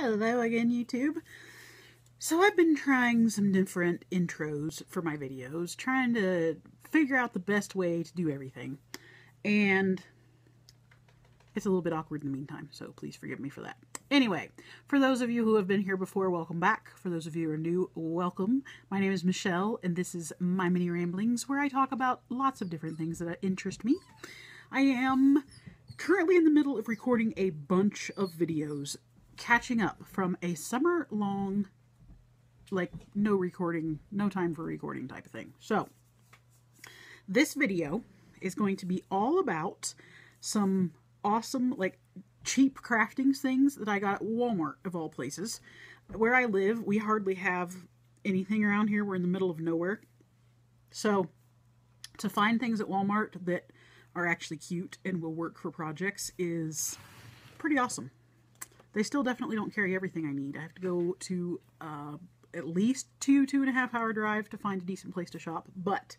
Hello again, YouTube. So I've been trying some different intros for my videos, trying to figure out the best way to do everything. And it's a little bit awkward in the meantime, so please forgive me for that. Anyway, for those of you who have been here before, welcome back. For those of you who are new, welcome. My name is Michelle, and this is My Mini Ramblings, where I talk about lots of different things that interest me. I am currently in the middle of recording a bunch of videos, catching up from a summer-long, like, no time for recording type of thing. So, this video is going to be all about some awesome, like, cheap crafting things that I got at Walmart, of all places. Where I live, we hardly have anything around here. We're in the middle of nowhere. So, to find things at Walmart that are actually cute and will work for projects is pretty awesome. They still definitely don't carry everything I need. I have to go to at least 2.5 hour drive to find a decent place to shop, but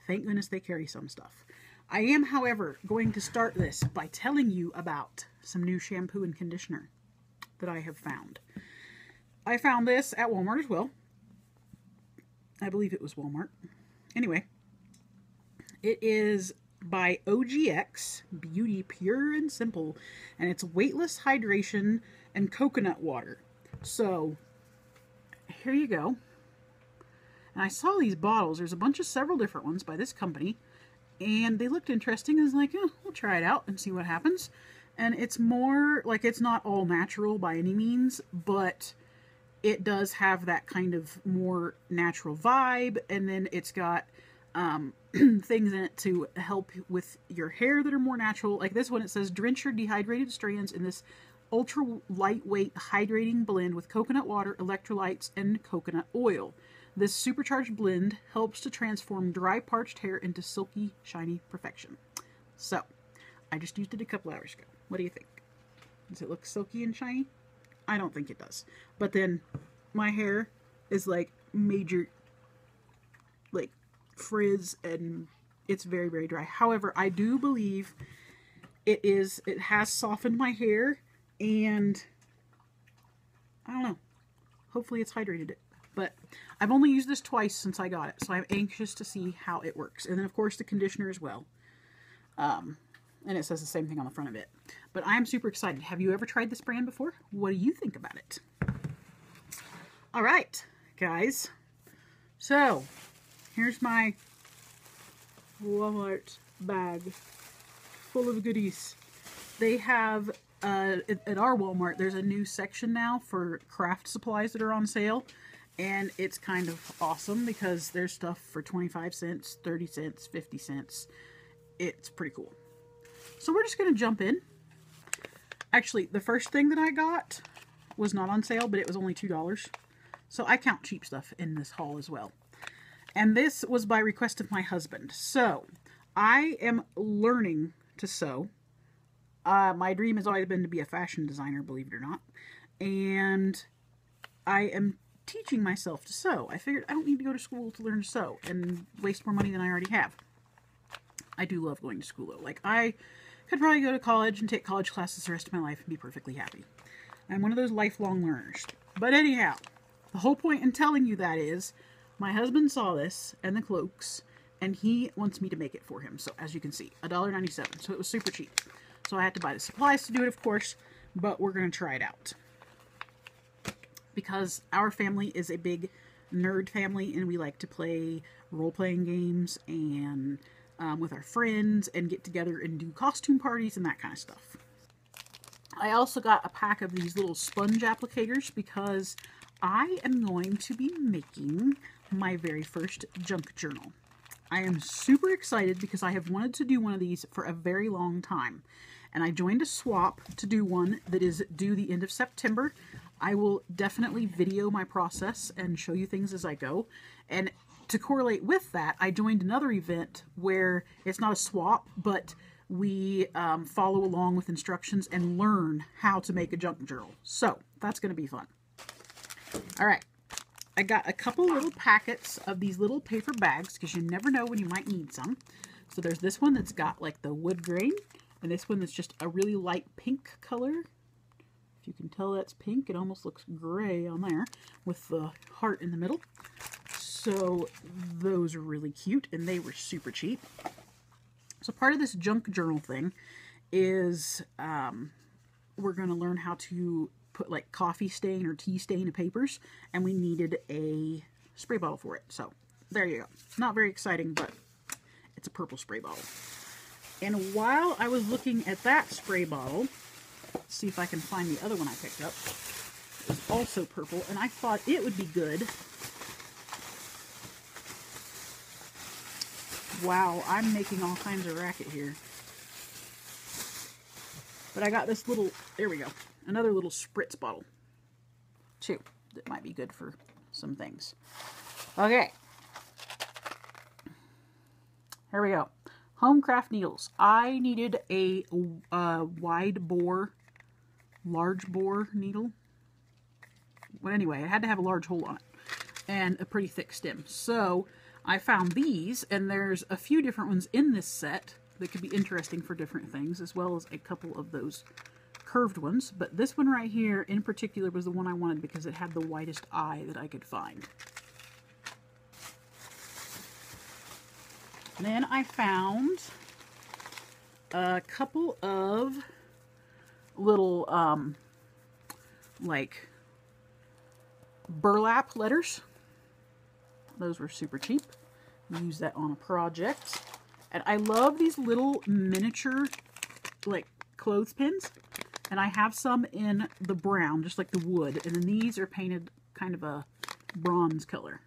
thank goodness they carry some stuff. I am, however, going to start this by telling you about some new shampoo and conditioner that I have found. I found this at Walmart as well. I believe it was Walmart. Anyway, it is by OGX, Beauty Pure and Simple, and it's weightless hydration and coconut water. So, here you go. And I saw these bottles. There's several different ones by this company, and they looked interesting. I was like, oh, we'll try it out and see what happens. And it's more, like, it's not all natural by any means, but it does have that kind of more natural vibe, and then it's got things in it to help with your hair that are more natural. Like this one, it says, drench your dehydrated strands in this ultra lightweight hydrating blend with coconut water, electrolytes, and coconut oil. This supercharged blend helps to transform dry, parched hair into silky, shiny perfection. So, I just used it a couple hours ago. What do you think? Does it look silky and shiny? I don't think it does. But then, my hair is like major, like, frizz, and it's very, very dry. However, I do believe it has softened my hair, and I don't know, hopefully it's hydrated it. But I've only used this twice since I got it, so I'm anxious to see how it works. And then, of course, the conditioner as well. And it says the same thing on the front of it. But I am super excited. Have you ever tried this brand before? What do you think about it? All right, guys. So, here's my Walmart bag full of goodies. They have, at our Walmart, there's a new section now for craft supplies that are on sale. And it's kind of awesome because there's stuff for 25 cents, 30 cents, 50 cents. It's pretty cool. So we're just going to jump in. Actually, the first thing that I got was not on sale, but it was only $2. So I count cheap stuff in this haul as well. And this was by request of my husband. So, I am learning to sew. My dream has always been to be a fashion designer, believe it or not. And I am teaching myself to sew. I figured I don't need to go to school to learn to sew and waste more money than I already have. I do love going to school, though. Like, I could probably go to college and take college classes the rest of my life and be perfectly happy. I'm one of those lifelong learners. But anyhow, the whole point in telling you that is, my husband saw this and the cloaks, and he wants me to make it for him. So, as you can see, $1.97. So, it was super cheap. So, I had to buy the supplies to do it, of course, but we're going to try it out. Because our family is a big nerd family, and we like to play role-playing games and with our friends and get together and do costume parties and that kind of stuff. I also got a pack of these little sponge applicators because I am going to be making my very first junk journal. I am super excited because I have wanted to do one of these for a very long time. And I joined a swap to do one that is due the end of September. I will definitely video my process and show you things as I go. And to correlate with that, I joined another event where it's not a swap, but we follow along with instructions and learn how to make a junk journal. So, that's going to be fun. All right. I got a couple little packets of these little paper bags because you never know when you might need some. So, there's this one that's got like the wood grain, and this one that's just a really light pink color. If you can tell, that's pink. It almost looks gray on there with the heart in the middle. So those are really cute, and they were super cheap. So part of this junk journal thing is we're going to learn how to put like coffee stain or tea stain to papers, and we needed a spray bottle for it. So there you go. Not very exciting, but it's a purple spray bottle. And while I was looking at that spray bottle, let's see if I can find the other one I picked up. It was also purple, and I thought it would be good. Wow, I'm making all kinds of racket here. But I got this little, there we go, another little spritz bottle, too, that might be good for some things. Okay. Here we go. Homecraft needles. I needed a wide bore, large bore needle. Well, anyway, it had to have a large hole on it and a pretty thick stem. So I found these, and there's a few different ones in this set that could be interesting for different things, as well as a couple of those curved ones. But this one right here in particular was the one I wanted because it had the widest eye that I could find. Then I found a couple of little, like, burlap letters. Those were super cheap. Use that on a project. And I love these little miniature, like, clothespins. And I have some in the brown, just like the wood. And then these are painted kind of a bronze color.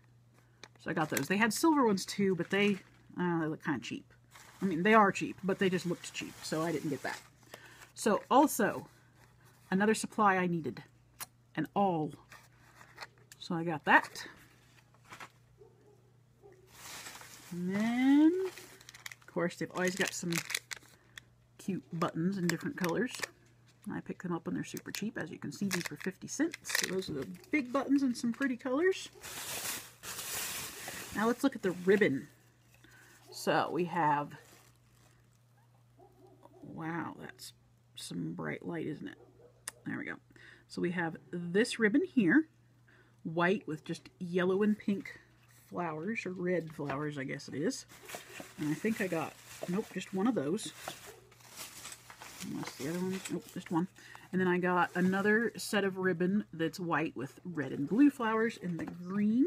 So I got those. They had silver ones too, but they look kind of cheap. I mean, they are cheap, but they just looked cheap, so I didn't get that. So, also, another supply I needed. An awl. So I got that. And then, of course, they've always got some cute buttons in different colors. I picked them up when they're super cheap. As you can see, these were 50 cents. So those are the big buttons in some pretty colors. Now let's look at the ribbon. So we have, wow, that's some bright light, isn't it? There we go. So we have this ribbon here, white with just yellow and pink flowers, or red flowers, I guess it is. And I think I got, nope, just one of those. Unless the other one, nope, just one. And then I got another set of ribbon that's white with red and blue flowers and the green.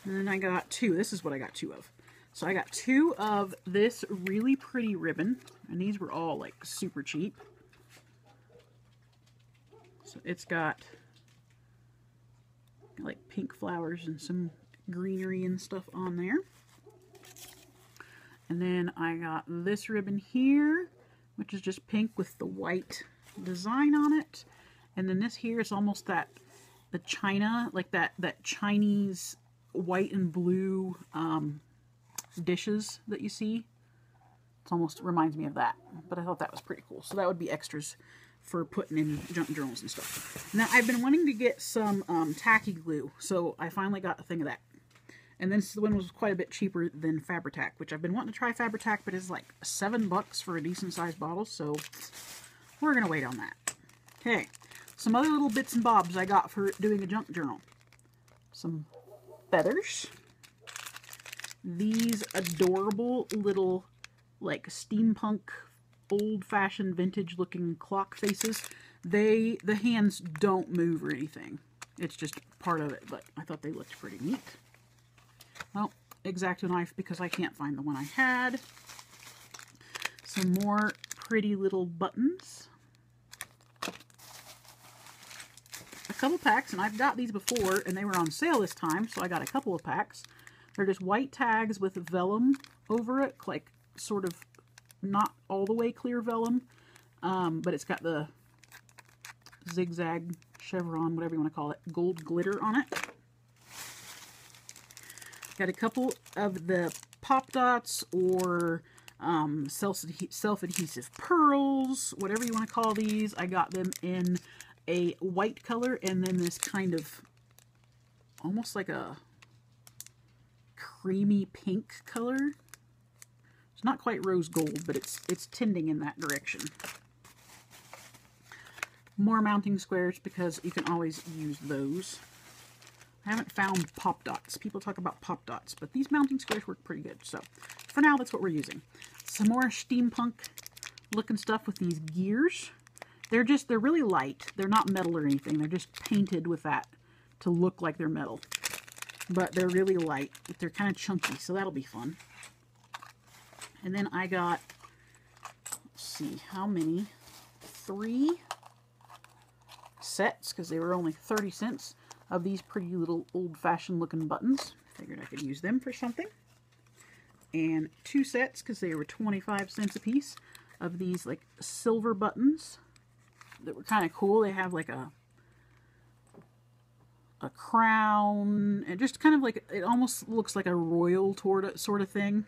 And then I got two, this is what I got two of. So I got two of this really pretty ribbon, and these were all like super cheap. So it's got like pink flowers and some greenery and stuff on there. And then I got this ribbon here, which is just pink with the white design on it. And then this here is almost that, the China, like that Chinese white and blue dishes that you see. It almost reminds me of that, but I thought that was pretty cool. So that would be extras for putting in junk journals and stuff. Now I've been wanting to get some tacky glue, so I finally got a thing of that. And this one was quite a bit cheaper than Fabri-Tac, which I've been wanting to try Fabri-Tac, but it's like $7 for a decent sized bottle, so we're gonna wait on that. Okay, some other little bits and bobs I got for doing a junk journal. Some feathers. These adorable little, like, steampunk, old-fashioned, vintage-looking clock faces. The hands don't move or anything. It's just part of it, but I thought they looked pretty neat. Well, X-Acto knife because I can't find the one I had. Some more pretty little buttons. A couple packs, and I've got these before, and they were on sale this time, so I got a couple of packs. They're just white tags with vellum over it, like sort of not all the way clear vellum, but it's got the zigzag, chevron, whatever you want to call it, gold glitter on it. Got a couple of the pop dots or self-adhesive pearls, whatever you want to call these. I got them in a white color and then this kind of almost like a creamy pink color. It's not quite rose gold, but it's tending in that direction. more mounting squares because you can always use those. I haven't found pop dots. People talk about pop dots, but these mounting squares work pretty good. So for now, that's what we're using. Some more steampunk looking stuff with these gears. They're really light. They're not metal or anything. They're just painted with that to look like they're metal. But they're really light. They're kind of chunky, so that'll be fun. And then I got, let's see, how many? 3 sets, because they were only 30 cents, of these pretty little old-fashioned looking buttons. Figured I could use them for something. And 2 sets, because they were 25 cents a piece, of these like silver buttons that were kind of cool. They have like a crown, and just kind of like, it almost looks like a royal sort of thing.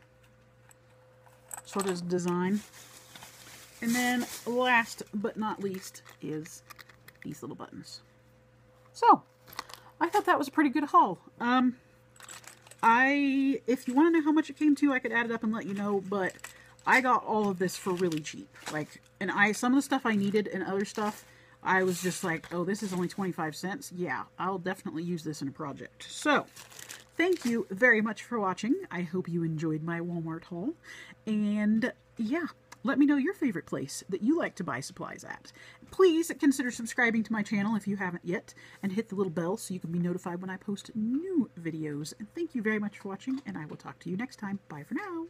Sort of design. And then last but not least is these little buttons. So, I thought that was a pretty good haul. If you want to know how much it came to, I could add it up and let you know, but I got all of this for really cheap. Like, and some of the stuff I needed and other stuff, I was just like, oh, this is only 25 cents. Yeah, I'll definitely use this in a project. So, thank you very much for watching. I hope you enjoyed my Walmart haul. And yeah, let me know your favorite place that you like to buy supplies at. Please consider subscribing to my channel if you haven't yet, and hit the little bell so you can be notified when I post new videos. And thank you very much for watching, and I will talk to you next time. Bye for now.